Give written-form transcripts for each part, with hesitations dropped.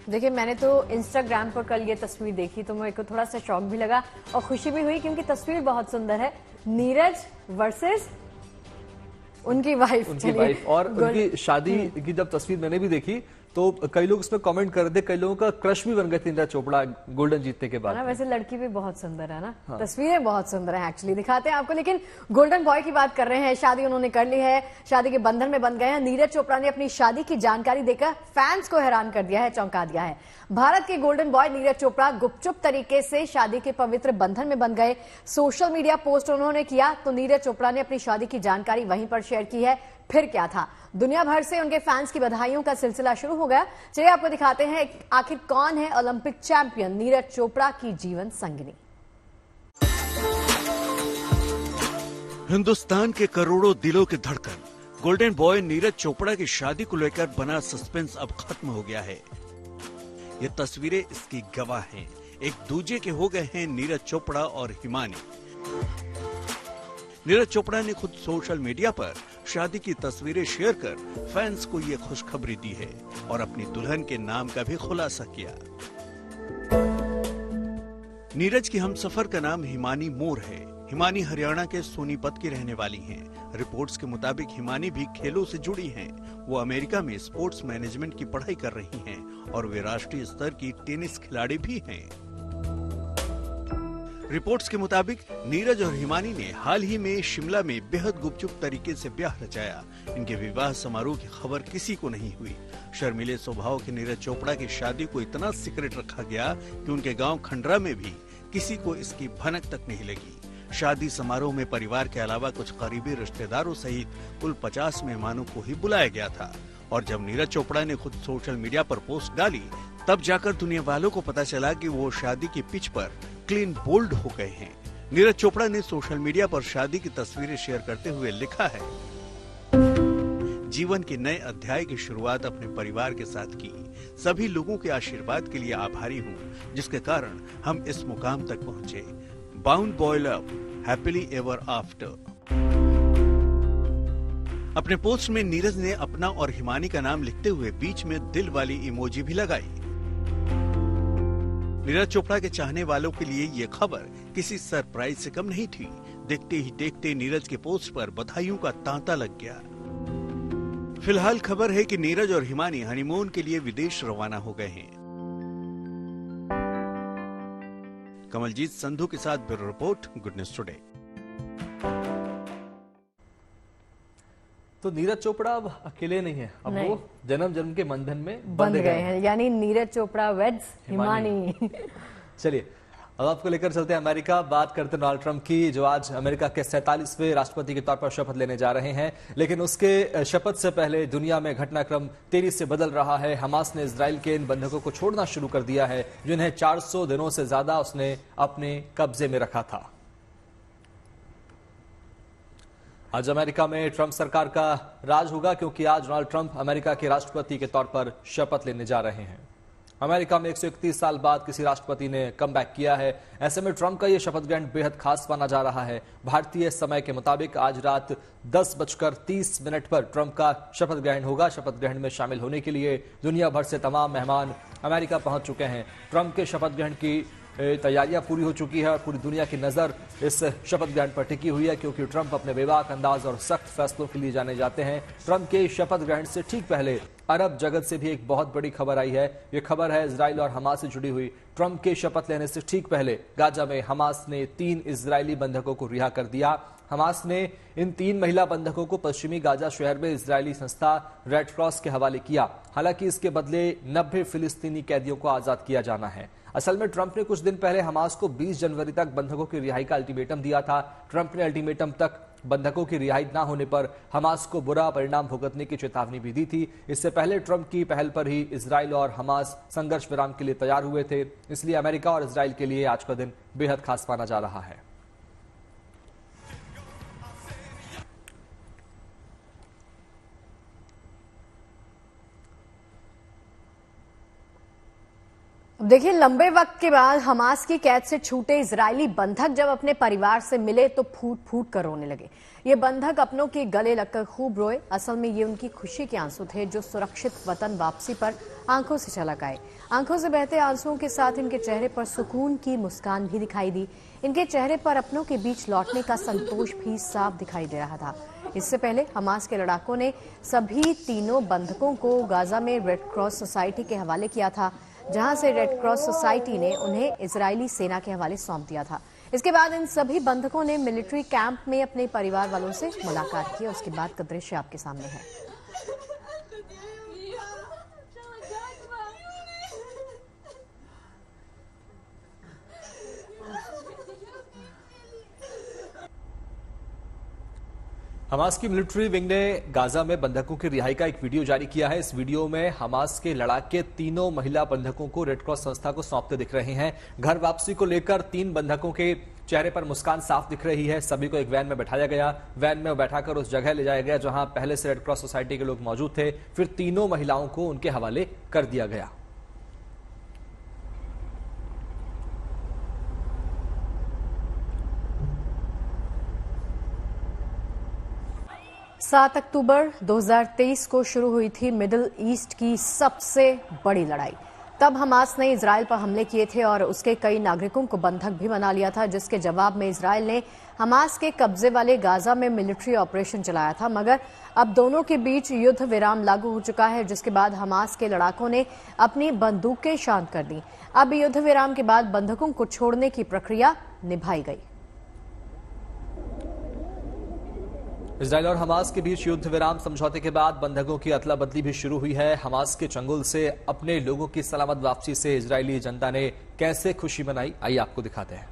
देखिए, मैंने तो इंस्टाग्राम पर कल ये तस्वीर देखी तो मेरे को थोड़ा सा शौक भी लगा और खुशी भी हुई क्योंकि तस्वीर बहुत सुंदर है। नीरज वर्सेस उनकी वाइफ। उनकी वाइफ और उनकी शादी की जब तस्वीर मैंने भी देखी तो कई लोग इसमें कमेंट कर रहे थे, कई लोगों का क्रश भी बन गए थे नीरज चोपड़ा गोल्डन जीतने के बाद। वैसे लड़की भी बहुत सुंदर है ना। हाँ। तस्वीरें बहुत सुंदर है, एक्चुअली दिखाते हैं आपको। लेकिन गोल्डन बॉय की बात कर रहे हैं, शादी उन्होंने कर ली है, शादी के बंधन में बंध गए हैं। नीरज चोपड़ा ने अपनी शादी की जानकारी देकर फैंस को हैरान कर दिया है, चौंका दिया है। भारत के गोल्डन बॉय नीरज चोपड़ा गुपचुप तरीके से शादी के पवित्र बंधन में बंध गए। सोशल मीडिया पोस्ट उन्होंने किया तो नीरज चोपड़ा ने अपनी शादी की जानकारी वहीं पर शेयर की है। फिर क्या था, दुनिया भर से उनके फैंस की बधाइयों का सिलसिला शुरू हो गया। चलिए आपको दिखाते हैं आखिर कौन है ओलंपिक चैंपियन नीरज चोपड़ा की जीवन संगिनी। हिंदुस्तान के करोड़ों दिलों की धड़कन गोल्डन बॉय नीरज चोपड़ा की शादी को लेकर बना सस्पेंस अब खत्म हो गया है। ये तस्वीरें इसकी गवाह हैं। एक दूजे के हो गए हैं नीरज चोपड़ा और हिमानी। नीरज चोपड़ा ने खुद सोशल मीडिया पर शादी की तस्वीरें शेयर कर फैंस को ये खुशखबरी दी है और अपनी दुल्हन के नाम का भी खुलासा किया। नीरज की हमसफर का नाम हिमानी मोर है। हिमानी हरियाणा के सोनीपत की रहने वाली हैं। रिपोर्ट्स के मुताबिक हिमानी भी खेलों से जुड़ी हैं। वो अमेरिका में स्पोर्ट्स मैनेजमेंट की पढ़ाई कर रही हैं और वे राष्ट्रीय स्तर की टेनिस खिलाड़ी भी हैं। रिपोर्ट्स के मुताबिक नीरज और हिमानी ने हाल ही में शिमला में बेहद गुपचुप तरीके से ब्याह रचाया। इनके विवाह समारोह की खबर किसी को नहीं हुई। शर्मीले स्वभाव के नीरज चोपड़ा की शादी को इतना सीक्रेट रखा गया कि उनके गांव खंडरा में भी किसी को इसकी भनक तक नहीं लगी। शादी समारोह में परिवार के अलावा कुछ करीबी रिश्तेदारों सहित कुल 50 मेहमानों को ही बुलाया गया था और जब नीरज चोपड़ा ने खुद सोशल मीडिया पर पोस्ट डाली तब जाकर दुनिया वालों को पता चला कि वो शादी की पिच पर क्लीन बोल्ड हो गए हैं। नीरज चोपड़ा ने सोशल मीडिया पर शादी की तस्वीरें शेयर करते हुए लिखा है, जीवन के नए अध्याय की शुरुआत अपने परिवार के साथ की। सभी लोगों के आशीर्वाद के लिए आभारी हूँ जिसके कारण हम इस मुकाम तक पहुँचे। Bound boy love happily ever after. अपने पोस्ट में नीरज ने अपना और हिमानी का नाम लिखते हुए बीच में दिल वाली इमोजी भी लगाई। नीरज चोपड़ा के चाहने वालों के लिए ये खबर किसी सरप्राइज से कम नहीं थी। देखते ही देखते नीरज के पोस्ट पर बधाइयों का तांता लग गया। फिलहाल खबर है कि नीरज और हिमानी हनीमून के लिए विदेश रवाना हो गए हैं। कमलजीत संधू के साथ bureau report, good news today. तो नीरज चोपड़ा अब अकेले नहीं है, अब वो जन्म जन्म के बंधन में बंध गए हैं, यानी नीरज चोपड़ा वेड्स हिमानी। चलिए अब आपको लेकर चलते हैं अमेरिका। बात करते हैं डोनाल्ड ट्रंप की, जो आज अमेरिका के 47वें राष्ट्रपति के तौर पर शपथ लेने जा रहे हैं। लेकिन उसके शपथ से पहले दुनिया में घटनाक्रम तेजी से बदल रहा है। हमास ने इजराइल के इन बंधकों को छोड़ना शुरू कर दिया है जिन्हें 400 दिनों से ज्यादा उसने अपने कब्जे में रखा था। आज अमेरिका में ट्रंप सरकार का राज होगा क्योंकि आज डोनाल्ड ट्रंप अमेरिका के राष्ट्रपति के तौर पर शपथ लेने जा रहे हैं। अमेरिका में 131 साल बाद किसी राष्ट्रपति ने कमबैक किया है। ऐसे में ट्रंप का यह शपथ ग्रहण बेहद खास माना जा रहा है। भारतीय समय के मुताबिक आज रात 10:30 पर ट्रंप का शपथ ग्रहण होगा। शपथ ग्रहण में शामिल होने के लिए दुनिया भर से तमाम मेहमान अमेरिका पहुंच चुके हैं। ट्रंप के शपथ ग्रहण की तैयारियां पूरी हो चुकी है और पूरी दुनिया की नजर इस शपथ ग्रहण पर टिकी हुई है क्योंकि ट्रंप अपने बेबाक अंदाज और सख्त फैसलों के लिए जाने जाते हैं। ट्रंप के शपथ ग्रहण से ठीक पहले अरब जगत से भी एक बहुत बड़ी खबर आई है। यह खबर है इजराइल और हमास से जुड़ी हुई। ट्रंप के शपथ लेने से ठीक पहले गाजा में हमास ने 3 इजरायली बंधकों को रिहा कर दिया। हमास ने इन 3 महिला बंधकों को पश्चिमी गाजा शहर में इजरायली संस्था रेड क्रॉस के हवाले किया। हालांकि इसके बदले 90 फिलिस्तीनी कैदियों को आजाद किया जाना है। असल में ट्रंप ने कुछ दिन पहले हमास को 20 जनवरी तक बंधकों की रिहाई का अल्टीमेटम दिया था। ट्रंप ने अल्टीमेटम तक बंधकों की रिहाई न होने पर हमास को बुरा परिणाम भुगतने की चेतावनी भी दी थी। इससे पहले ट्रंप की पहल पर ही इजराइल और हमास संघर्ष विराम के लिए तैयार हुए थे। इसलिए अमेरिका और इजराइल के लिए आज का दिन बेहद खास माना जा रहा है। देखिए, लंबे वक्त के बाद हमास की कैद से छूटे इजरायली बंधक जब अपने परिवार से मिले तो फूट फूट कर रोने लगे। ये बंधक अपनों के गले लगकर खूब रोए। असल में ये उनकी खुशी के आंसू थे जो सुरक्षित वतन वापसी पर आंखों से छलक आए। आंखों से बहते आंसुओं के साथ इनके चेहरे पर सुकून की मुस्कान भी दिखाई दी। इनके चेहरे पर अपनों के बीच लौटने का संतोष भी साफ दिखाई दे रहा था। इससे पहले हमास के लड़ाकों ने सभी तीनों बंधकों को गाजा में रेड क्रॉस सोसाइटी के हवाले किया था, जहां से रेड क्रॉस सोसाइटी ने उन्हें इजरायली सेना के हवाले सौंप दिया था। इसके बाद इन सभी बंधकों ने मिलिट्री कैंप में अपने परिवार वालों से मुलाकात की। उसके बाद का दृश्य आपके सामने है। हमास की मिलिट्री विंग ने गाजा में बंधकों की रिहाई का एक वीडियो जारी किया है। इस वीडियो में हमास के लड़ाके तीनों महिला बंधकों को रेड क्रॉस संस्था को सौंपते दिख रहे हैं। घर वापसी को लेकर 3 बंधकों के चेहरे पर मुस्कान साफ दिख रही है। सभी को एक वैन में बैठाया गया। वैन में बैठाकर उस जगह ले जाया गया जहां पहले से रेड क्रॉस सोसाइटी के लोग मौजूद थे। फिर तीनों महिलाओं को उनके हवाले कर दिया गया। 7 अक्टूबर 2023 को शुरू हुई थी मिडिल ईस्ट की सबसे बड़ी लड़ाई। तब हमास ने इजराइल पर हमले किए थे और उसके कई नागरिकों को बंधक भी बना लिया था, जिसके जवाब में इजराइल ने हमास के कब्जे वाले गाजा में मिलिट्री ऑपरेशन चलाया था। मगर अब दोनों के बीच युद्ध विराम लागू हो चुका है, जिसके बाद हमास के लड़ाकों ने अपनी बंदूकें शांत कर दी। अब युद्ध विराम के बाद बंधकों को छोड़ने की प्रक्रिया निभाई गई। इजराइल और हमास के बीच युद्ध विराम समझौते के बाद बंधकों की अदला बदली भी शुरू हुई है। हमास के चंगुल से अपने लोगों की सलामत वापसी से इजरायली जनता ने कैसे खुशी मनाई, आइए आपको दिखाते हैं।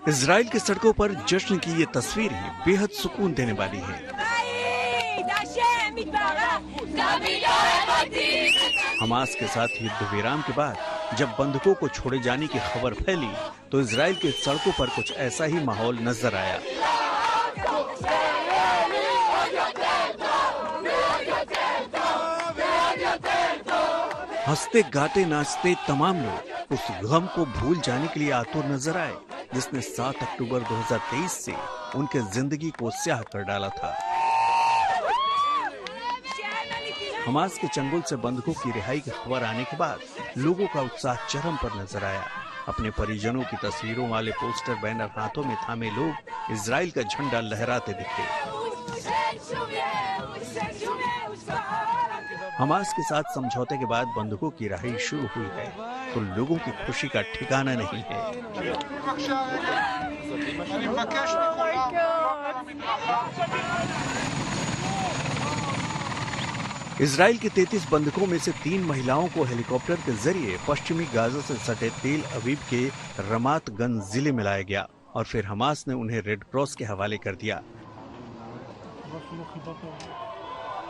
इजराइल की सड़कों पर जश्न की ये तस्वीर ही बेहद सुकून देने वाली है। हमास के साथ युद्ध विराम के बाद जब बंधकों को छोड़े जाने की खबर फैली तो इजराइल की सड़कों पर कुछ ऐसा ही माहौल नजर आया। हंसते गाते नाचते तमाम लोग उस गम को भूल जाने के लिए आतुर नजर आए जिसने 7 अक्टूबर 2023 से उनके जिंदगी को स्याह कर डाला था। हमास के चंगुल से बंधकों की रिहाई की खबर आने के बाद लोगों का उत्साह चरम पर नजर आया। अपने परिजनों की तस्वीरों वाले पोस्टर बैनर हाथों में थामे लोग इजराइल का झंडा लहराते दिखे। हमास के साथ समझौते के बाद बंधकों की रिहाई शुरू हुई है तो लोगों की खुशी का ठिकाना नहीं है। इजराइल के 33 बंधकों में से 3 महिलाओं को हेलीकॉप्टर के जरिए पश्चिमी गाजा से सटे तेल अवीव के रमात गंज जिले में लाया गया और फिर हमास ने उन्हें रेड क्रॉस के हवाले कर दिया।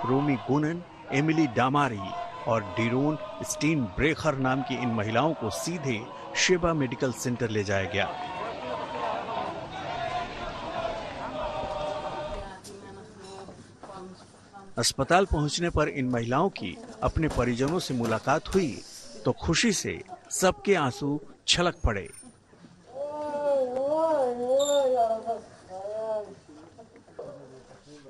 रोमी गुनन, एमिली डामारी और डिरोन स्टीन ब्रेखर नाम की इन महिलाओं को सीधे शेबा मेडिकल सेंटर ले जाया गया। अस्पताल पहुंचने पर इन महिलाओं की अपने परिजनों से मुलाकात हुई तो खुशी से सबके आंसू छलक पड़े।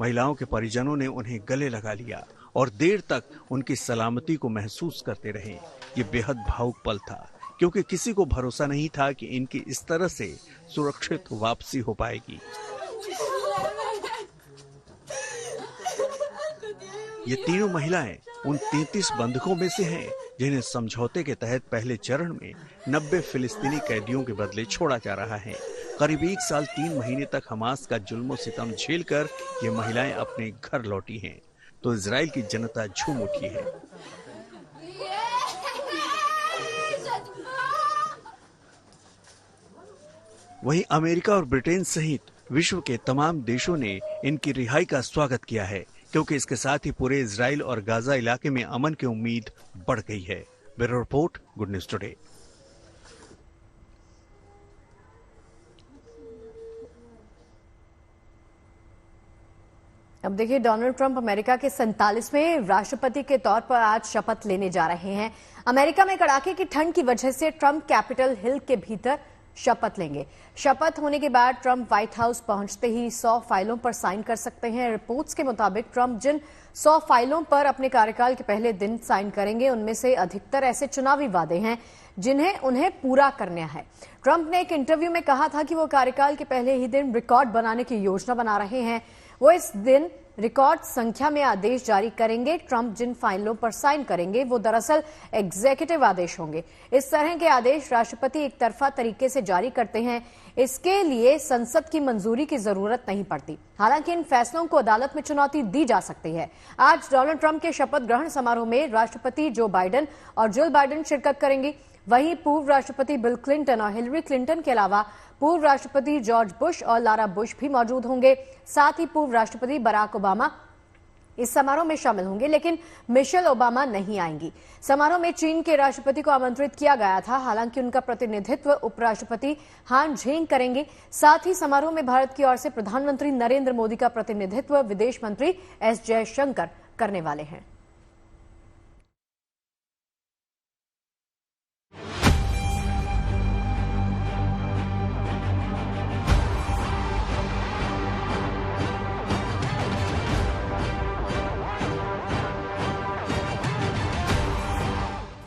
महिलाओं के परिजनों ने उन्हें गले लगा लिया और देर तक उनकी सलामती को महसूस करते रहे। ये बेहद भावुक पल था क्योंकि किसी को भरोसा नहीं था कि इनकी इस तरह से सुरक्षित वापसी हो पाएगी। ये तीनों महिलाएं उन 33 बंधकों में से हैं जिन्हें समझौते के तहत पहले चरण में 90 फिलिस्तीनी कैदियों के बदले छोड़ा जा रहा है। करीब 1 साल 3 महीने तक हमास का जुल्म सितम झेलकर ये महिलाएं अपने घर लौटी हैं तो इजराइल की जनता झूम उठी है। वहीं अमेरिका और ब्रिटेन सहित विश्व के तमाम देशों ने इनकी रिहाई का स्वागत किया है क्योंकि इसके साथ ही पूरे इजराइल और गाजा इलाके में अमन की उम्मीद बढ़ गई है। Bureau report, good news today. अब देखिए, डोनाल्ड ट्रंप अमेरिका के 47वें राष्ट्रपति के तौर पर आज शपथ लेने जा रहे हैं। अमेरिका में कड़ाके की ठंड की वजह से ट्रंप कैपिटल हिल के भीतर शपथ लेंगे। शपथ होने के बाद ट्रंप व्हाइट हाउस पहुंचते ही 100 फाइलों पर साइन कर सकते हैं। रिपोर्ट्स के मुताबिक ट्रंप जिन 100 फाइलों पर अपने कार्यकाल के पहले दिन साइन करेंगे, उनमें से अधिकतर ऐसे चुनावी वादे हैं जिन्हें उन्हें पूरा करना है। ट्रंप ने एक इंटरव्यू में कहा था कि वो कार्यकाल के पहले ही दिन रिकॉर्ड बनाने की योजना बना रहे हैं। वो इस दिन रिकॉर्ड संख्या में आदेश जारी करेंगे। ट्रंप जिन फाइलों पर साइन करेंगे वो दरअसल एग्जीक्यूटिव आदेश होंगे। इस तरह के आदेश राष्ट्रपति एक तरफा तरीके से जारी करते हैं। इसके लिए संसद की मंजूरी की जरूरत नहीं पड़ती। हालांकि इन फैसलों को अदालत में चुनौती दी जा सकती है। आज डोनाल्ड ट्रंप के शपथ ग्रहण समारोह में राष्ट्रपति जो बाइडेन और जिल बाइडेन शिरकत करेंगे। वहीं पूर्व राष्ट्रपति बिल क्लिंटन और हिलरी क्लिंटन के अलावा पूर्व राष्ट्रपति जॉर्ज बुश और लारा बुश भी मौजूद होंगे। साथ ही पूर्व राष्ट्रपति बराक ओबामा इस समारोह में शामिल होंगे, लेकिन मिशेल ओबामा नहीं आएंगी। समारोह में चीन के राष्ट्रपति को आमंत्रित किया गया था। हालांकि उनका प्रतिनिधित्व उपराष्ट्रपति हान झेंग करेंगे। साथ ही समारोह में भारत की ओर से प्रधानमंत्री नरेंद्र मोदी का प्रतिनिधित्व विदेश मंत्री एस जयशंकर करने वाले हैं।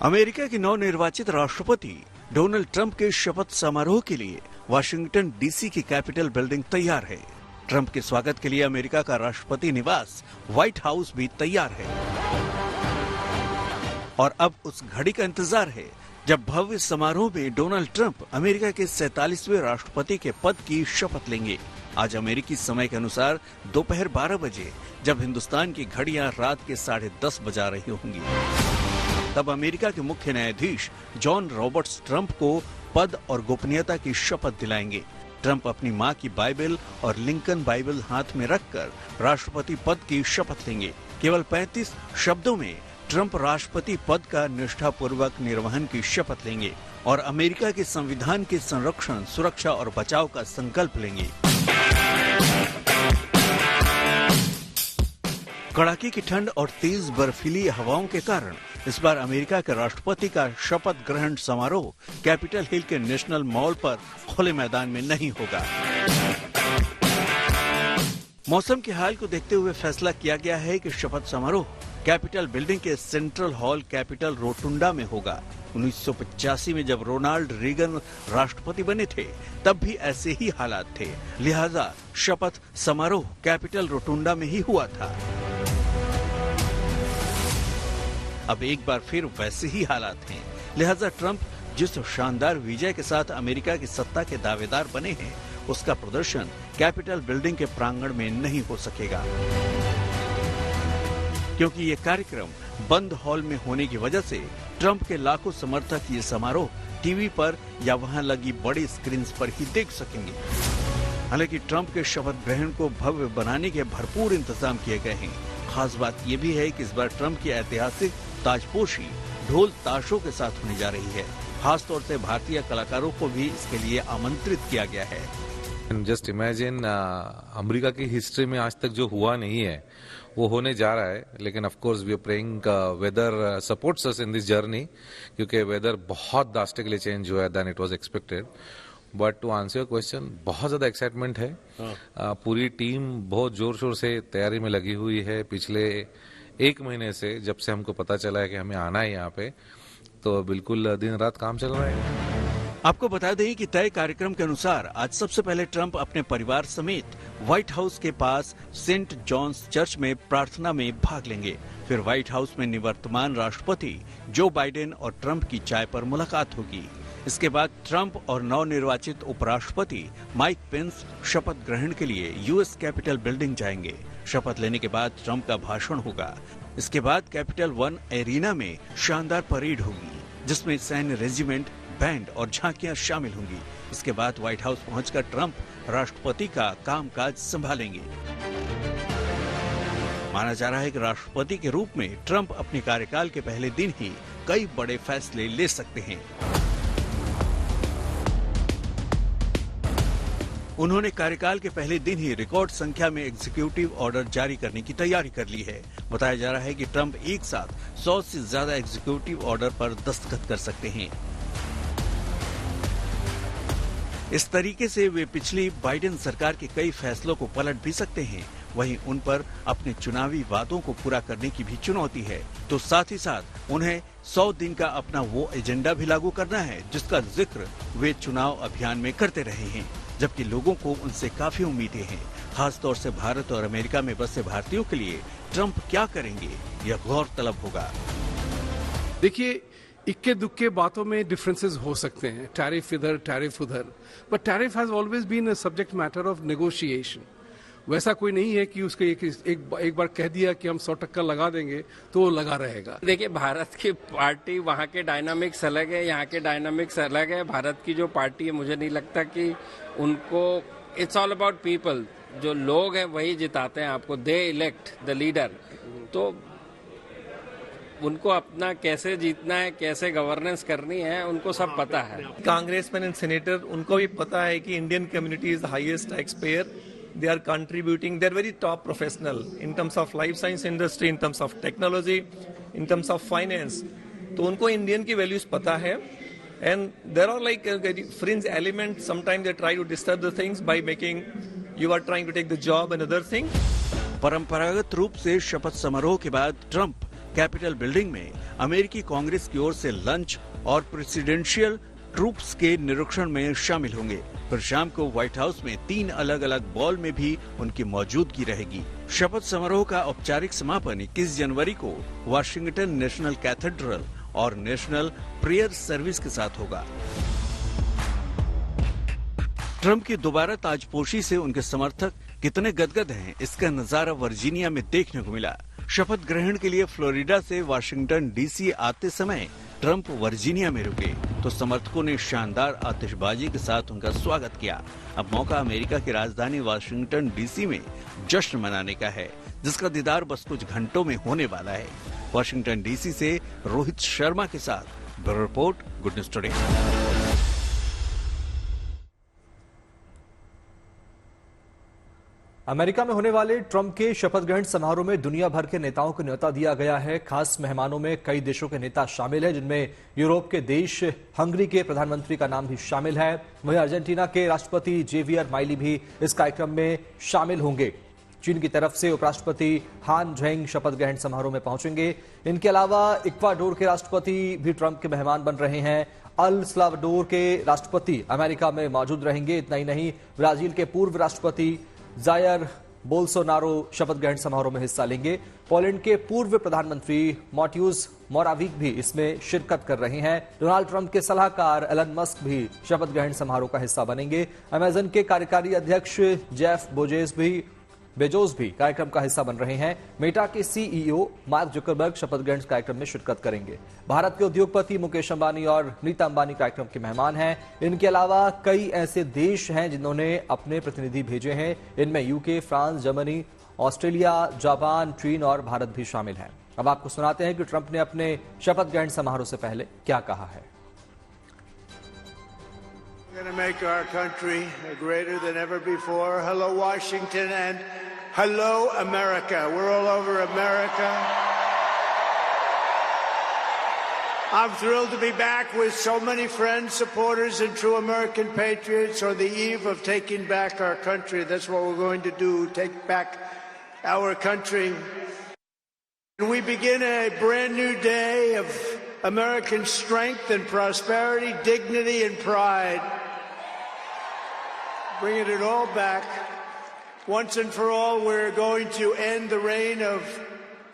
अमेरिका के नवनिर्वाचित राष्ट्रपति डोनाल्ड ट्रंप के शपथ समारोह के लिए वाशिंगटन डीसी की कैपिटल बिल्डिंग तैयार है। ट्रंप के स्वागत के लिए अमेरिका का राष्ट्रपति निवास व्हाइट हाउस भी तैयार है और अब उस घड़ी का इंतजार है जब भव्य समारोह में डोनाल्ड ट्रंप अमेरिका के 47वें राष्ट्रपति के पद की शपथ लेंगे। आज अमेरिकी समय के अनुसार दोपहर 12 बजे, जब हिंदुस्तान की घड़ियां रात के 10:30 बजा रही होंगी, तब अमेरिका के मुख्य न्यायाधीश जॉन रॉबर्ट्स ट्रंप को पद और गोपनीयता की शपथ दिलाएंगे। ट्रंप अपनी मां की बाइबल और लिंकन बाइबल हाथ में रखकर राष्ट्रपति पद की शपथ लेंगे। केवल 35 शब्दों में ट्रंप राष्ट्रपति पद का निष्ठापूर्वक निर्वहन की शपथ लेंगे और अमेरिका के संविधान के संरक्षण, सुरक्षा और बचाव का संकल्प लेंगे। कड़ाके की ठंड और तेज बर्फीली हवाओं के कारण इस बार अमेरिका के राष्ट्रपति का शपथ ग्रहण समारोह कैपिटल हिल के नेशनल मॉल पर खुले मैदान में नहीं होगा। मौसम के हाल को देखते हुए फैसला किया गया है कि शपथ समारोह कैपिटल बिल्डिंग के सेंट्रल हॉल कैपिटल रोटुंडा में होगा। 1985 में जब रोनाल्ड रीगन राष्ट्रपति बने थे, तब भी ऐसे ही हालात थे। लिहाजा शपथ समारोह कैपिटल रोटुंडा में ही हुआ था। अब एक बार फिर वैसे ही हालात हैं। लिहाजा ट्रंप जिस शानदार विजय के साथ अमेरिका की सत्ता के दावेदार बने हैं, उसका प्रदर्शन कैपिटल बिल्डिंग के प्रांगण में नहीं हो सकेगा, क्योंकि ये कार्यक्रम बंद हॉल में होने की वजह से ट्रंप के लाखों समर्थक ये समारोह टीवी पर या वहां लगी बड़ी स्क्रीन पर ही देख सकेंगे। हालांकि ट्रंप के शपथ ग्रहण को भव्य बनाने के भरपूर इंतजाम किए गए हैं। खास बात यह भी है कि इस बार ट्रंप की ऐतिहासिक ताजपोशी ढोल ताशों के साथ होने जा रही है। खास तौर से भारतीय कलाकारों को भी इसके लिए आमंत्रित किया गया है। जस्ट इमेजिन, अमेरिका की हिस्ट्री में आज तक जो हुआ नहीं है वो होने जा रहा है। लेकिन of course we are praying weather supports us in this journey, क्योंकि वेदर बहुत ड्रास्टिकली चेंज हुआ है then it was expected. But to answer your question, बहुत ज्यादा एक्साइटमेंट है। पूरी टीम बहुत जोर शोर से तैयारी में लगी हुई है। पिछले 1 महीने से, जब से हमको पता चला है कि हमें आना है यहाँ पे, तो बिल्कुल दिन रात काम चल रहा है। आपको बता दें कि तय कार्यक्रम के अनुसार आज सबसे पहले ट्रंप अपने परिवार समेत व्हाइट हाउस के पास सेंट जॉन्स चर्च में प्रार्थना में भाग लेंगे। फिर व्हाइट हाउस में निवर्तमान राष्ट्रपति जो बाइडेन और ट्रंप की चाय पर मुलाकात होगी। इसके बाद ट्रंप और नवनिर्वाचित उपराष्ट्रपति माइक पेंस शपथ ग्रहण के लिए यूएस कैपिटल बिल्डिंग जाएंगे। शपथ लेने के बाद ट्रंप का भाषण होगा। इसके बाद कैपिटल वन एरिना में शानदार परेड होगी, जिसमें सैन्य रेजिमेंट, बैंड और झांकियां शामिल होंगी। इसके बाद व्हाइट हाउस पहुंचकर ट्रंप राष्ट्रपति का कामकाज संभालेंगे। माना जा रहा है कि राष्ट्रपति के रूप में ट्रंप अपने कार्यकाल के पहले दिन ही कई बड़े फैसले ले सकते हैं। उन्होंने कार्यकाल के पहले दिन ही रिकॉर्ड संख्या में एग्जीक्यूटिव ऑर्डर जारी करने की तैयारी कर ली है। बताया जा रहा है कि ट्रंप एक साथ 100 से ज्यादा एग्जीक्यूटिव ऑर्डर पर दस्तखत कर सकते हैं। इस तरीके से वे पिछली बाइडेन सरकार के कई फैसलों को पलट भी सकते हैं। वहीं उन पर अपने चुनावी वादों को पूरा करने की भी चुनौती है, तो साथ ही साथ उन्हें 100 दिन का अपना वो एजेंडा भी लागू करना है जिसका जिक्र वे चुनाव अभियान में करते रहे हैं। जबकि लोगों को उनसे काफी उम्मीदें हैं। खासतौर से भारत और अमेरिका में बसे भारतीयों के लिए ट्रंप क्या करेंगे, यह गौर तलब होगा। देखिए, इक्के दुक्के बातों में डिफरेंसेस हो सकते हैं, टैरिफ इधर टैरिफ उधर, but tariff has always been a subject matter of negotiation. वैसा कोई नहीं है कि उसके एक बार कह दिया कि हम 100% लगा देंगे तो वो लगा रहेगा। देखिए, भारत की पार्टी, वहाँ के डायनामिक्स अलग है, यहाँ के डायनामिक्स अलग है। भारत की जो पार्टी है, मुझे नहीं लगता कि उनको, इट्स ऑल अबाउट पीपल, जो लोग हैं वही जिताते हैं आपको, दे इलेक्ट द लीडर। तो उनको अपना कैसे जीतना है, कैसे गवर्नेंस करनी है, उनको सब पता है। कांग्रेसमैन एंड सेनेटर, उनको भी पता है कि Indian community is the highest tax payer. They are contributing, they're very top professional in terms of life science industry, in terms of technology, in terms of finance. तो उनको Indian की values पता है, and there are like fringe elements. Sometimes they try to disturb the things by making you are trying to take the job and other thing. परंपरागत रूप से शपथ समारोह के बाद ट्रंप कैपिटल बिल्डिंग में अमेरिकी कांग्रेस की ओर से लंच और प्रेसिडेंशियल ट्रूप्स के निरीक्षण में शामिल होंगे। फिर शाम को व्हाइट हाउस में 3 अलग अलग बॉल में भी उनकी मौजूदगी रहेगी। शपथ समारोह का औपचारिक समापन 21 जनवरी को वाशिंगटन नेशनल कैथेड्रल और नेशनल प्रेयर सर्विस के साथ होगा। ट्रंप की दोबारा ताजपोशी से उनके समर्थक कितने गदगद हैं, इसका नजारा वर्जीनिया में देखने को मिला। शपथ ग्रहण के लिए फ्लोरिडा से वाशिंगटन डीसी आते समय ट्रंप वर्जीनिया में रुके तो समर्थकों ने शानदार आतिशबाजी के साथ उनका स्वागत किया। अब मौका अमेरिका की राजधानी वाशिंगटन डीसी में जश्न मनाने का है, जिसका दीदार बस कुछ घंटों में होने वाला है। वाशिंगटन डीसी से रोहित शर्मा के साथ bureau report, good news today. America में होने वाले ट्रंप के शपथ ग्रहण समारोह में दुनिया भर के नेताओं को न्योता दिया गया है। खास मेहमानों में कई देशों के नेता शामिल हैं, जिनमें यूरोप के देश हंगरी के प्रधानमंत्री का नाम भी शामिल है। वहीं अर्जेंटीना के राष्ट्रपति जेवियर माइली भी इस कार्यक्रम में शामिल होंगे। चीन की तरफ से उपराष्ट्रपति हान झेंग शपथ ग्रहण समारोह में पहुंचेंगे। इनके अलावा इक्वाडोर के राष्ट्रपति भी ट्रंप के मेहमान बन रहे हैं। अल सल्वाडोर के राष्ट्रपति अमेरिका में मौजूद रहेंगे। इतना ही नहीं, ब्राजील के पूर्व राष्ट्रपति जायर बोल्सोनारो शपथ ग्रहण समारोह में हिस्सा लेंगे। पोलैंड के पूर्व प्रधानमंत्री मॉट्यूज मोराविक भी इसमें शिरकत कर रहे हैं। डोनाल्ड ट्रंप के सलाहकार एलन मस्क भी शपथ ग्रहण समारोह का हिस्सा बनेंगे। अमेजन के कार्यकारी अध्यक्ष जेफ बेजोस भी कार्यक्रम का हिस्सा बन रहे हैं। मेटा के सीईओ मार्क जुकरबर्ग शपथ ग्रहण कार्यक्रम में शिरकत करेंगे। भारत के उद्योगपति मुकेश अंबानी और नीता अंबानी कार्यक्रम के मेहमान हैं। इनके अलावा कई ऐसे देश हैं जिन्होंने अपने प्रतिनिधि भेजे हैं। इनमें UK, France, Germany, Australia, Japan, चीन और भारत भी शामिल हैं। अब आपको सुनाते हैं कि ट्रंप ने अपने शपथ ग्रहण समारोह से पहले क्या कहा है। We're going to make our country greater than ever before. Hello, Washington, and hello, America. We're all over America. I'm thrilled to be back with so many friends, supporters, and true American patriots on the eve of taking back our country. That's what we're going to do, take back our country. And we begin a brand new day of American strength and prosperity, dignity and pride. Bringing it all back. Once and for all, we're going to end the reign of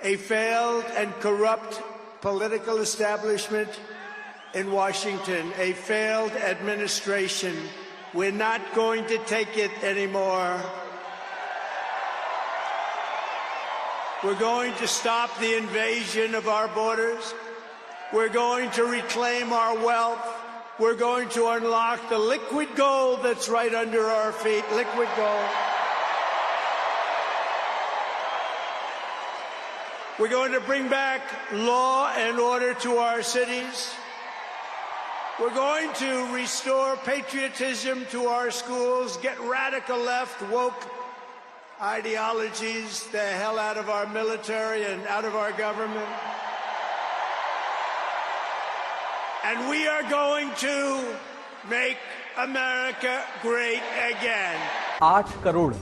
a failed and corrupt political establishment in Washington, a failed administration. We're not going to take it anymore. We're going to stop the invasion of our borders. We're going to reclaim our wealth. We're going to unlock the liquid gold that's right under our feet. Liquid gold. We're going to bring back law and order to our cities. We're going to restore patriotism to our schools, get radical left, woke ideologies the hell out of our military and out of our government. And we are going to make America great again. 8 crore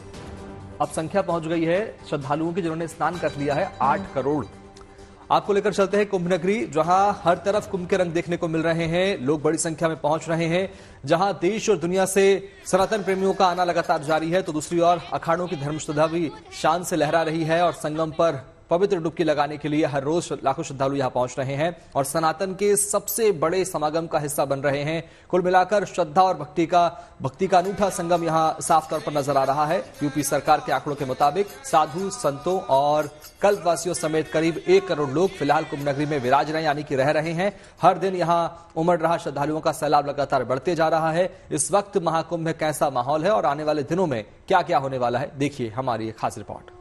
अब संख्या पहुंच गई है श्रद्धालुओं की जिन्होंने स्नान कर लिया है। 8 करोड़। आपको लेकर चलते हैं कुंभ नगरी, जहां हर तरफ कुंभ के रंग देखने को मिल रहे हैं। लोग बड़ी संख्या में पहुंच रहे हैं। जहां देश और दुनिया से सनातन प्रेमियों का आना लगातार जारी है, तो दूसरी ओर अखाड़ों की धर्मश्रद्धा भी शान से लहरा रही है और संगम पर पवित्र डुबकी लगाने के लिए हर रोज लाखों श्रद्धालु यहां पहुंच रहे हैं और सनातन के सबसे बड़े समागम का हिस्सा बन रहे हैं। कुल मिलाकर श्रद्धा और भक्ति का अनूठा संगम यहां साफ तौर पर नजर आ रहा है। यूपी सरकार के आंकड़ों के मुताबिक साधु संतों और कल्पवासियों समेत करीब 1 करोड़ लोग फिलहाल कुंभ नगरी में विराज रहे यानी कि रह रहे हैं। हर दिन यहां उमड़ रहा श्रद्धालुओं का सैलाब लगातार बढ़ते जा रहा है। इस वक्त महाकुंभ में कैसा माहौल है और आने वाले दिनों में क्या क्या होने वाला है, देखिए हमारी एक खास रिपोर्ट।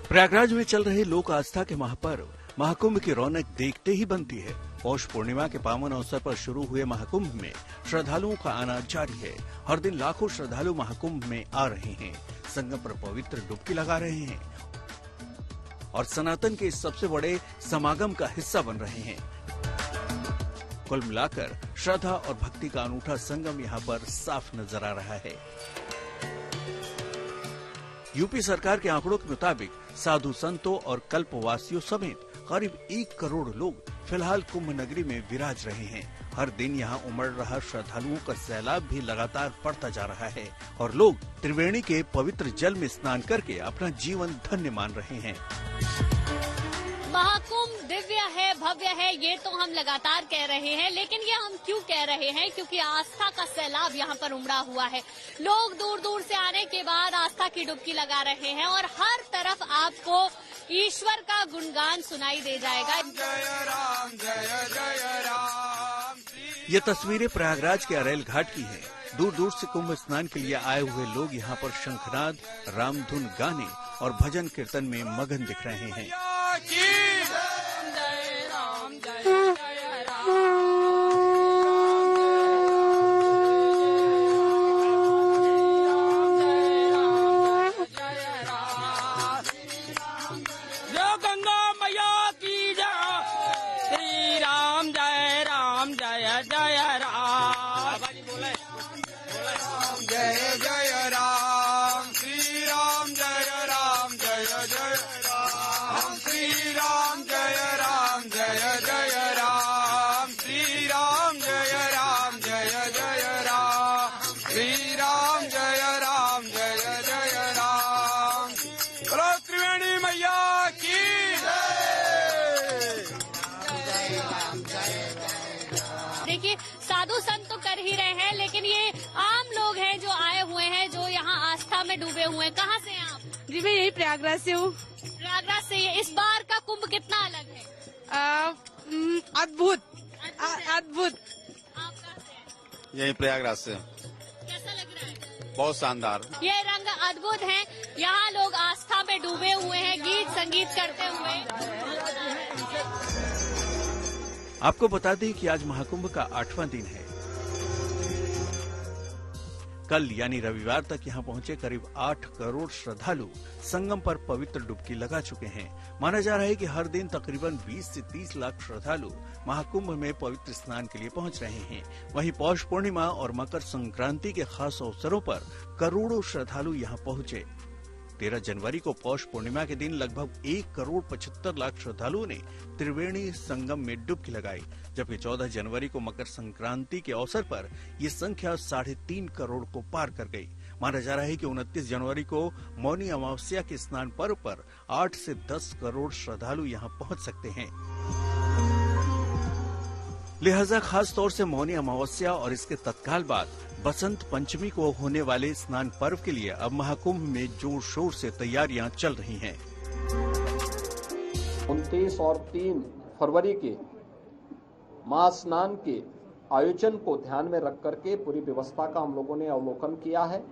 प्रयागराज में चल रहे लोक आस्था के महापर्व महाकुंभ की रौनक देखते ही बनती है। पौष पूर्णिमा के पावन अवसर पर शुरू हुए महाकुंभ में श्रद्धालुओं का आना जारी है। हर दिन लाखों श्रद्धालु महाकुंभ में आ रहे हैं, संगम पर पवित्र डुबकी लगा रहे हैं और सनातन के सबसे बड़े समागम का हिस्सा बन रहे हैं। कुल मिलाकर श्रद्धा और भक्ति का अनूठा संगम यहाँ पर साफ नजर आ रहा है। यूपी सरकार के आंकड़ों के मुताबिक साधु संतों और कल्पवासियों समेत करीब 1 करोड़ लोग फिलहाल कुंभ नगरी में विराज रहे हैं। हर दिन यहां उमड़ रहा श्रद्धालुओं का सैलाब भी लगातार बढ़ता जा रहा है और लोग त्रिवेणी के पवित्र जल में स्नान करके अपना जीवन धन्य मान रहे हैं। महाकुंभ दिव्य है, भव्य है, ये तो हम लगातार कह रहे हैं, लेकिन ये हम क्यों कह रहे हैं? क्योंकि आस्था का सैलाब यहाँ पर उमड़ा हुआ है। लोग दूर दूर से आने के बाद आस्था की डुबकी लगा रहे हैं और हर तरफ आपको ईश्वर का गुणगान सुनाई दे जाएगा। जय राम जय जय राम। ये तस्वीरें प्रयागराज के अरेल घाट की है। दूर दूर से कुंभ स्नान के लिए आए हुए लोग यहाँ पर शंखनाद, रामधुन गाने और भजन कीर्तन में मगन दिख रहे हैं। देखिए, साधु संत तो कर ही रहे हैं, लेकिन ये आम लोग हैं जो आए हुए हैं, जो यहाँ आस्था में डूबे हुए हैं। कहाँ से हैं आप? जी मैं यही प्रयागराज से हूँ। प्रयागराज से। इस बार का कुंभ कितना अलग है? अद्भुत अद्भुत। आप कहाँ से हैं? यही प्रयागराज से। कैसा लग रहा है? बहुत शानदार। ये रंग अद्भुत हैं। यहाँ लोग आस्था में डूबे हुए हैं, गीत संगीत करते हुए। आपको बता दें कि आज महाकुंभ का 8वां दिन है। कल यानी रविवार तक यहाँ पहुंचे करीब 8 करोड़ श्रद्धालु संगम पर पवित्र डुबकी लगा चुके हैं। माना जा रहा है कि हर दिन तकरीबन 20 से 30 लाख श्रद्धालु महाकुंभ में पवित्र स्नान के लिए पहुंच रहे हैं। वहीं पौष पूर्णिमा और मकर संक्रांति के खास अवसरों पर करोड़ों श्रद्धालु यहाँ पहुंचे। 13 जनवरी को पौष पूर्णिमा के दिन लगभग 1 करोड़ 75 लाख श्रद्धालुओं ने त्रिवेणी संगम में डुबकी लगाई, जबकि 14 जनवरी को मकर संक्रांति के अवसर पर ये संख्या 3.5 करोड़ को पार कर गई। माना जा रहा है कि 29 जनवरी को मौनी अमावस्या के स्नान पर्व पर 8 से 10 करोड़ श्रद्धालु यहाँ पहुँच सकते हैं। लिहाजा खास तौर से मौनी अमावस्या और इसके तत्काल बाद बसंत पंचमी को होने वाले स्नान पर्व के लिए अब महाकुंभ में जोर शोर से तैयारियां चल रही हैं। 29 और 3 फरवरी के महास्नान के आयोजन को ध्यान में रख करके पूरी व्यवस्था का हम लोगों ने अवलोकन किया है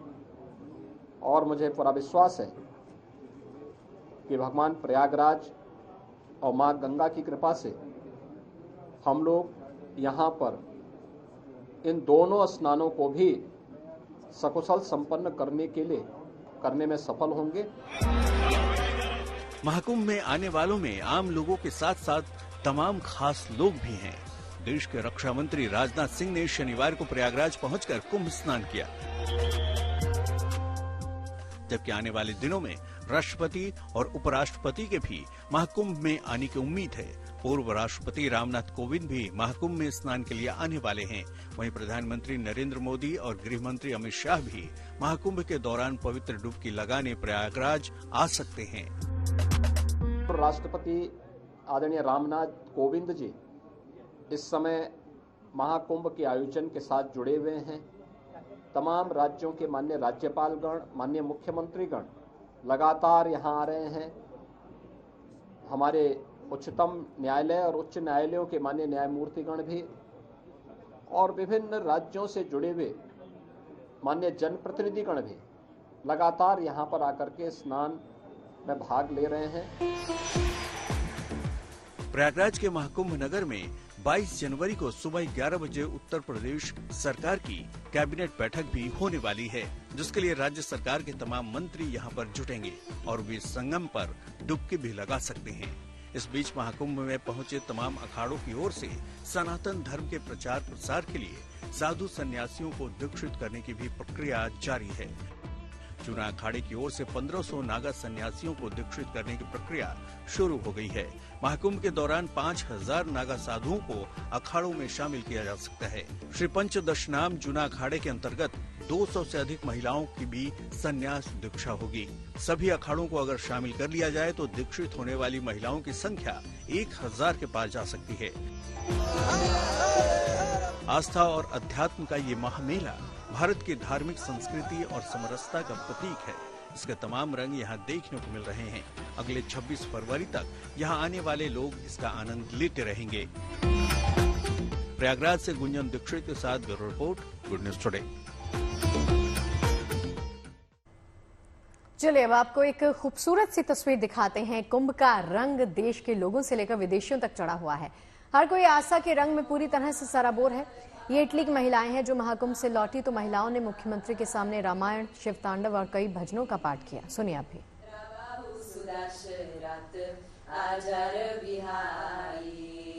और मुझे पूरा विश्वास है कि भगवान प्रयागराज और मां गंगा की कृपा से हम लोग यहाँ पर इन दोनों स्नानों को भी सकुशल संपन्न करने में सफल होंगे। महाकुंभ में आने वालों में आम लोगों के साथ साथ तमाम खास लोग भी हैं। देश के रक्षा मंत्री राजनाथ सिंह ने शनिवार को प्रयागराज पहुंचकर कुंभ स्नान किया, जबकि आने वाले दिनों में राष्ट्रपति और उपराष्ट्रपति के भी महाकुंभ में आने की उम्मीद है। पूर्व राष्ट्रपति रामनाथ कोविंद भी महाकुंभ में स्नान के लिए आने वाले हैं। वहीं प्रधानमंत्री नरेंद्र मोदी और गृह मंत्री अमित शाह भी महाकुंभ के दौरान पवित्र डुबकी लगाने प्रयागराज आ सकते हैं। राष्ट्रपति आदरणीय रामनाथ कोविंद जी इस समय महाकुंभ के आयोजन के साथ जुड़े हुए हैं। तमाम राज्यों के माननीय राज्यपालगण, माननीय मुख्यमंत्रीगण लगातार यहाँ आ रहे हैं। हमारे उच्चतम न्यायालय और उच्च न्यायालयों के माननीय न्यायमूर्तिगण भी और विभिन्न राज्यों से जुड़े हुए माननीय जनप्रतिनिधिगण भी लगातार यहाँ पर आकर के स्नान में भाग ले रहे हैं। प्रयागराज के महाकुंभ नगर में 22 जनवरी को सुबह 11 बजे उत्तर प्रदेश सरकार की कैबिनेट बैठक भी होने वाली है, जिसके लिए राज्य सरकार के तमाम मंत्री यहां पर जुटेंगे और वे संगम पर डुबकी भी लगा सकते हैं। इस बीच महाकुंभ में पहुंचे तमाम अखाड़ों की ओर से सनातन धर्म के प्रचार प्रसार के लिए साधु सन्यासियों को दीक्षित करने की भी प्रक्रिया जारी है। चुना अखाड़े की ओर से 1500 नागा सन्यासियों को दीक्षित करने की प्रक्रिया शुरू हो गई है। महाकुंभ के दौरान 5000 नागा साधुओं को अखाड़ों में शामिल किया जा सकता है। श्री पंचदशनाम जूना अखाड़े के अंतर्गत 200 से अधिक महिलाओं की भी संन्यास दीक्षा होगी। सभी अखाड़ों को अगर शामिल कर लिया जाए तो दीक्षित होने वाली महिलाओं की संख्या 1000 के पार जा सकती है। आस्था और अध्यात्म का ये महामेला भारत की धार्मिक संस्कृति और समरसता का प्रतीक है। इसके तमाम रंग यहाँ देखने को मिल रहे हैं। अगले 26 फरवरी तक यहाँ आने वाले लोग इसका आनंद लेते रहेंगे। प्रयागराज से गुंजन दीक्षित के साथ bureau report, good news today. चलिए अब आपको एक खूबसूरत सी तस्वीर दिखाते हैं। कुंभ का रंग देश के लोगों से लेकर विदेशियों तक चढ़ा हुआ है। हर कोई आस्था के रंग में पूरी तरह से सराबोर है। ये इटली की महिलाएं हैं जो महाकुंभ से लौटी तो महिलाओं ने मुख्यमंत्री के सामने रामायण, शिव तांडव और कई भजनों का पाठ किया। सुनिए आप भी।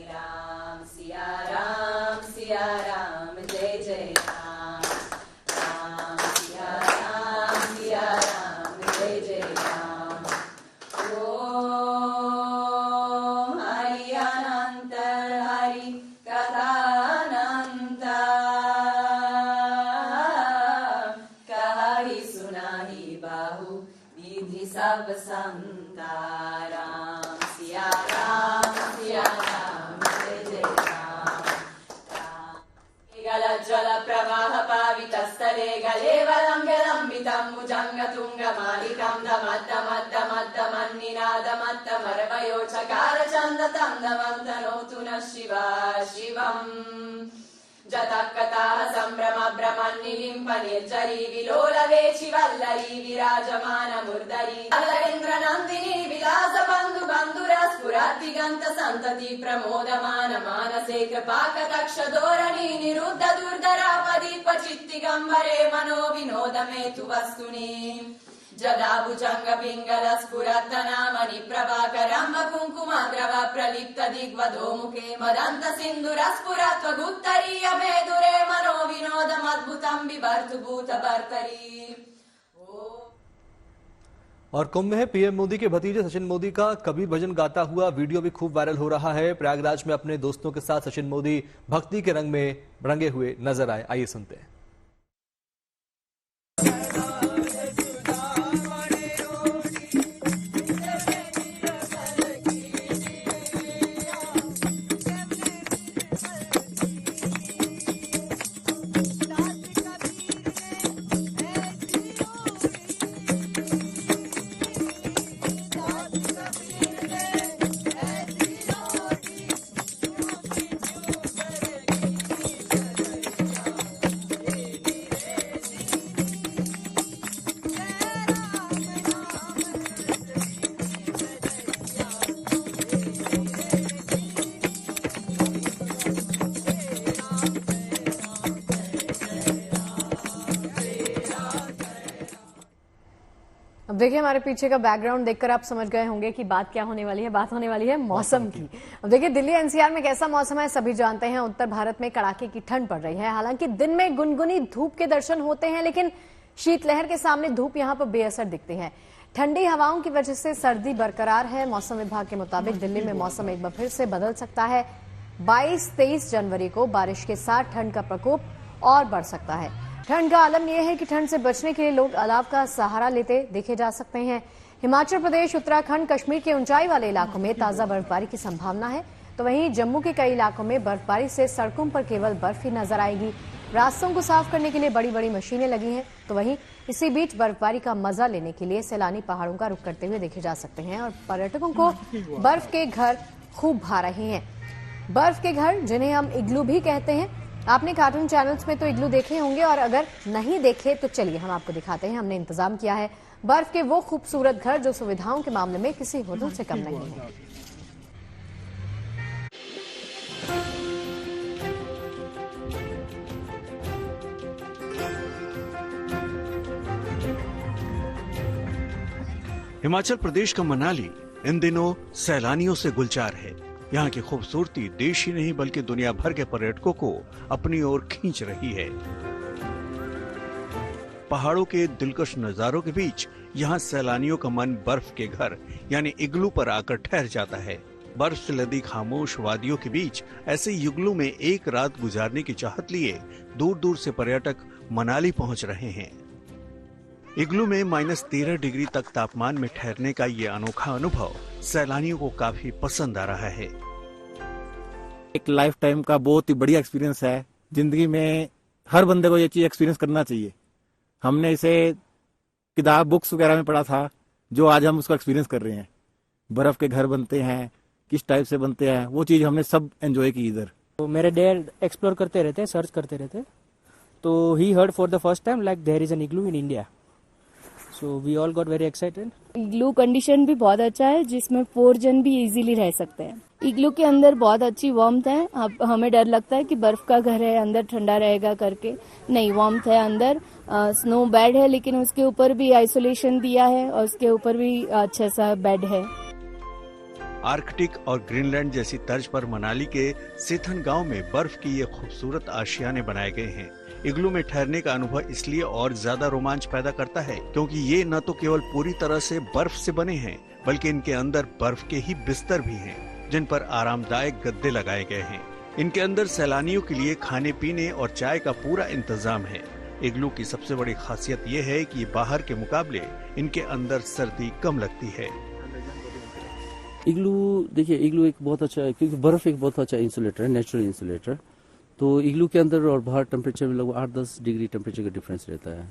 राम सिया राम जय जय राम, राम सिया राम जय जय राम। ओम हरि अनंत हरि कथा अनंत, कहानी सुनाही बाहु विधि सब संता। राम सिया राम जय जय राम। जल प्रवाह पावितस्थले गलेवलम्ब्यलम्बितं भुजङ्गतुङ्गमालिकं दमद्दमद्दमद्दमन्निनादमद्दमरवयो चकार चन्दतं दमन्तनोतु नः शिवा शिवम्। जतकताः सम्भ्रम भ्रमन्निलिम्प निर्जरी विलोलवेचि वल्लरी विराजमान मुर्दरी अल्लरेन्द्र नन्दिनी विलास बन्धु बन्धुरस्फुरद्दिगन्त सन्तति प्रमोदमान मानसे कृपाकटाक्ष धोरणी निरुद्ध दुर्धरापदीप चित्तिगम्बरे मनो विनोदमेतु वस्तुनि। जदा भुजंग पिंगल स्फुरत्तनामनि प्रभाकरं कुङ्कुमद्रव प्रलिप्त दिग्वधो मुखे मदन्त सिन्धुरस्फुरत्वगुत्तरीय मेदुरे मनो विनोदमद्भुतं बिभर्तु भूतभर्तरी। और कुंभ में पीएम मोदी के भतीजे सचिन मोदी का कबीर भजन गाता हुआ वीडियो भी खूब वायरल हो रहा है। प्रयागराज में अपने दोस्तों के साथ सचिन मोदी भक्ति के रंग में रंगे हुए नजर आए। आइए सुनते हैं। अब देखिए, हमारे पीछे का बैकग्राउंड देखकर आप समझ गए होंगे कि बात क्या होने वाली है। बात होने वाली है मौसम की। अब देखिए, दिल्ली एनसीआर में कैसा मौसम है सभी जानते हैं। उत्तर भारत में कड़ाके की ठंड पड़ रही है। हालांकि दिन में गुनगुनी धूप के दर्शन होते हैं, लेकिन शीतलहर के सामने धूप यहां पर बेअसर दिखती है। ठंडी हवाओं की वजह से सर्दी बरकरार है। मौसम विभाग के मुताबिक दिल्ली में मौसम एक बार फिर से बदल सकता है। 22-23 जनवरी को बारिश के साथ ठंड का प्रकोप और बढ़ सकता है। ठंड का आलम यह है कि ठंड से बचने के लिए लोग अलाव का सहारा लेते देखे जा सकते हैं। हिमाचल प्रदेश, उत्तराखंड, कश्मीर के ऊंचाई वाले इलाकों में ताजा बर्फबारी की संभावना है, तो वहीं जम्मू के कई इलाकों में बर्फबारी से सड़कों पर केवल बर्फ ही नजर आएगी। रास्तों को साफ करने के लिए बड़ी बड़ी मशीनें लगी हैं। तो वहीं इसी बीच बर्फबारी का मजा लेने के लिए सैलानी पहाड़ों का रुख करते हुए देखे जा सकते हैं और पर्यटकों को बर्फ के घर खूब भा रहे हैं। बर्फ के घर, जिन्हें हम इग्लू भी कहते हैं। आपने कार्टून चैनल्स में तो इग्लू देखे होंगे, और अगर नहीं देखे तो चलिए हम आपको दिखाते हैं। हमने इंतजाम किया है बर्फ के वो खूबसूरत घर जो सुविधाओं के मामले में किसी होटल से कम नहीं है। हिमाचल प्रदेश का मनाली इन दिनों सैलानियों से गुलजार है। यहाँ की खूबसूरती देश ही नहीं बल्कि दुनिया भर के पर्यटकों को अपनी ओर खींच रही है। पहाड़ों के दिलकश नजारों के बीच यहाँ सैलानियों का मन बर्फ के घर यानी इग्लू पर आकर ठहर जाता है। बर्फ से लदी खामोश वादियों के बीच ऐसे इग्लू में एक रात गुजारने की चाहत लिए दूर दूर से पर्यटक मनाली पहुँच रहे हैं। इग्लू में -13 डिग्री तक तापमान में ठहरने का ये अनोखा अनुभव सैलानियों को काफी पसंद आ रहा है। एक लाइफ टाइम का बहुत ही बढ़िया एक्सपीरियंस है। जिंदगी में हर बंदे को ये चीज एक्सपीरियंस करना चाहिए। हमने इसे किताब बुक्स वगैरह में पढ़ा था, जो आज हम उसका एक्सपीरियंस कर रहे हैं। बर्फ के घर बनते हैं, किस टाइप से बनते हैं, वो चीज हमने सब एंजॉय की इधर। तो मेरे डैड एक्सप्लोर करते रहते, सर्च करते रहते, तो ही heard for the first time like there is an igloo in India. So we all got very excited. Igloo condition भी बहुत अच्छा है, जिसमें 4 जन भी इजीली रह सकते हैं। इग्लू के अंदर बहुत अच्छी वार्मथ है। अब हमें डर लगता है कि बर्फ का घर है, अंदर ठंडा रहेगा करके, नहीं, वार्मथ है अंदर। स्नो बेड है, लेकिन उसके ऊपर भी आइसोलेशन दिया है और उसके ऊपर भी अच्छा सा बेड है। आर्कटिक और ग्रीनलैंड जैसी तर्ज पर मनाली के सेथन गांव में बर्फ की ये खूबसूरत आशियाने बनाए गए हैं। इग्लू में ठहरने का अनुभव इसलिए और ज्यादा रोमांच पैदा करता है क्योंकि ये न तो केवल पूरी तरह से बर्फ से बने हैं, बल्कि इनके अंदर बर्फ के ही बिस्तर भी हैं, जिन पर आरामदायक गद्दे लगाए गए हैं। इनके अंदर सैलानियों के लिए खाने पीने और चाय का पूरा इंतजाम है। इग्लू की सबसे बड़ी खासियत ये है कि बाहर के मुकाबले इनके अंदर सर्दी कम लगती है। इग्लू, देखिए, इग्लू एक बहुत अच्छा है क्योंकि बर्फ एक बहुत अच्छा इंसुलेटर है, नेचुरल इंसुलेटर। तो इग्लू के अंदर और बाहर टेम्परेचर में लगभग 8-10 डिग्री टेम्परेचर का डिफरेंस रहता है।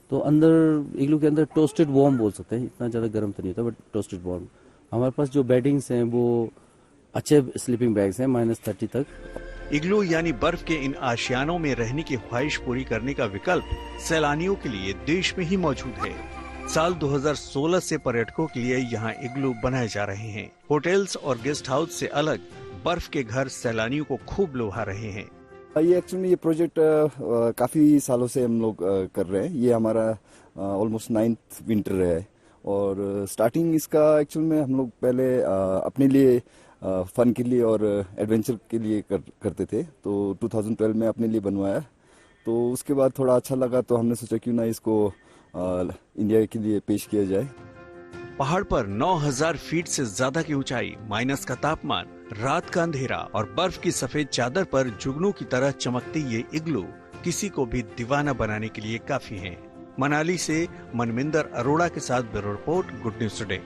तो अंदर इग्लू के अंदर टोस्टेड वार्म बोल सकते हैं, इतना ज़्यादा गर्म तो नहीं होता, बट टोस्टेड वार्म। हमारे पास जो बेडिंग्स हैं वो अच्छे स्लीपिंग बैग्स हैं, -30 तक। इग्लू यानी बर्फ के इन आशियानों में रहने की ख्वाहिश पूरी करने का विकल्प सैलानियों के लिए देश में ही मौजूद है। साल 2016 से पर्यटकों के लिए यहाँ इग्लू बनाए जा रहे हैं। होटल्स और गेस्ट हाउस से अलग बर्फ के घर सैलानियों को खूब लुभा रहे हैं। ये एक्चुअली ये प्रोजेक्ट काफ़ी सालों से हम लोग कर रहे हैं। ये हमारा ऑलमोस्ट 9th विंटर है और स्टार्टिंग इसका एक्चुअल में हम लोग पहले अपने लिए फन के लिए और एडवेंचर के लिए करते थे। तो 2012 में अपने लिए बनवाया, तो उसके बाद थोड़ा अच्छा लगा, तो हमने सोचा क्यों ना इसको इंडिया के लिए पेश किया जाए। पहाड़ पर 9000 फीट से ज्यादा की ऊंचाई, माइनस का तापमान, रात का अंधेरा और बर्फ की सफेद चादर पर जुगनू की तरह चमकती ये इग्लू किसी को भी दीवाना बनाने के लिए काफी हैं। मनाली से मनमिंदर अरोड़ा के साथ bureau report, good news today.